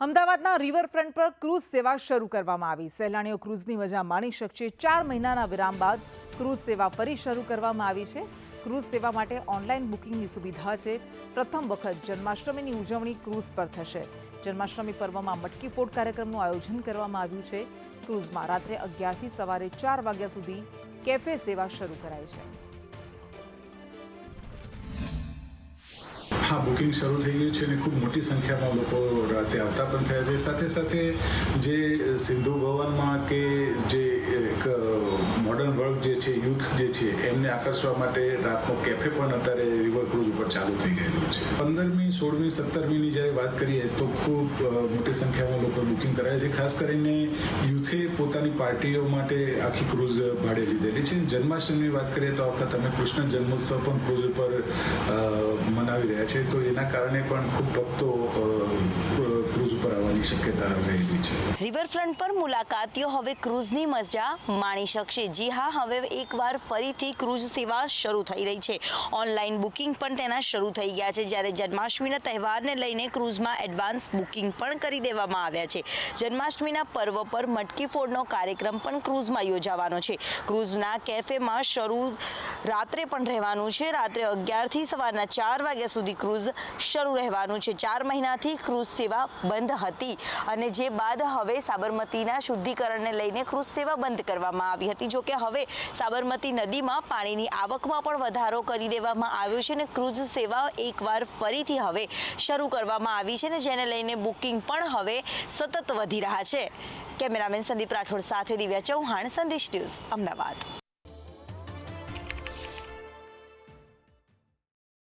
અમદાવાદના રિવરફ્રન્ટ પર ક્રૂઝ સેવા શરૂ કરવામાં આવી। સહેલાણીઓ ક્રૂઝની મજા માણી શકશે। 4 મહિનાના વિરામ બાદ ક્રૂઝ સેવા ફરી શરૂ કરવામાં આવી છે। ક્રૂઝ સેવા માટે ઓનલાઈન બુકિંગની સુવિધા છે। પ્રથમ વખત જન્માષ્ટમીની ઉજવણી ક્રૂઝ પર થશે। જન્માષ્ટમી પર્વમાં મટકી ફોડ કાર્યક્રમનું આયોજન કરવામાં આવ્યું છે। ક્રૂઝમાં રાત્રે 11 થી સવારે 4 વાગ્યા સુધી કેફે સેવા શરૂ કરાઈ છે। हाँ, बुकिंग शुरू થઈ ગઈ છે અને ખૂબ મોટી સંખ્યામાં લોકો રાતે આવતા પણ થયા છે। સાથે સાથે જે સિંધુ ભવનમાં કે જે એક મોડર્ન વર્ક જે છે, યુથ જે છે, એમને આકર્ષવા માટે રાતનો કેફે પણ અત્યારે રિવર ક્રૂઝ ઉપર ચાલુ થઈ ગયેલું છે। 15મી, 16મી, 17મીની જ્યારે વાત કરીએ તો ખૂબ મોટી સંખ્યામાં લોકો બુકિંગ કરાય છે। ખાસ કરીને યુથે પોતાની પાર્ટીઓ માટે આખી ક્રૂઝ ભાડે લીધેલી છે। જન્માષ્ટમીની વાત કરીએ તો આ વખત અમે કૃષ્ણ જન્મોત્સવ પણ ક્રૂઝ ઉપર મનાવી રહ્યા છીએ, તો એના કારણે પણ ખૂબ ભક્તો ક્રૂઝ ઉપર આવવાની શક્યતા રહેલી છે। રિવરફ્રન્ટ પર મુલાકાતીઓ હવે ક્રૂઝની મજા માણી શકશે। જી હા, હવે એકવાર ફરીથી ક્રૂઝ સેવા શરૂ થઈ રહી છે। ઓનલાઈન બુકિંગ પણ તેના શરૂ થઈ ગયા છે। જ્યારે જન્માષ્ટમીના તહેવારને લઈને ક્રૂઝમાં એડવાન્સ બુકિંગ પણ કરી દેવામાં આવ્યા છે। જન્માષ્ટમીના પર્વ પર મટકી ફોડનો કાર્યક્રમ પણ ક્રૂઝમાં યોજાવાનો છે। ક્રૂઝના કેફેમાં રાત્રે પણ રહેવાનું છે। રાત્રે 11 થી સવારના 4 વાગ્યા સુધી ક્રૂઝ શરૂ રહેવાનું છે। 4 મહિનાથી ક્રૂઝ સેવા બંધ હતી અને જે બાદ હવે સાબરમતીના શુદ્ધિકરણને લઈને ક્રૂઝ સેવા બંધ કરવામાં આવી હતી। જોકે હવે સાબરમતી નદીમાં પાણીની આવકમાં પણ વધારો કરી દેવામાં આવ્યો છે અને ક્રૂઝ સેવા એકવાર ફરીથી હવે શરૂ કરવામાં આવી છે ને જેને લઈને બુકિંગ પણ હવે સતત વધી રહ્યા છે। કેમેરામેન સંદીપ રાઠોડ સાથે દિવ્યા ચૌહાણ, સંદેશ ન્યૂઝ, અમદાવાદ।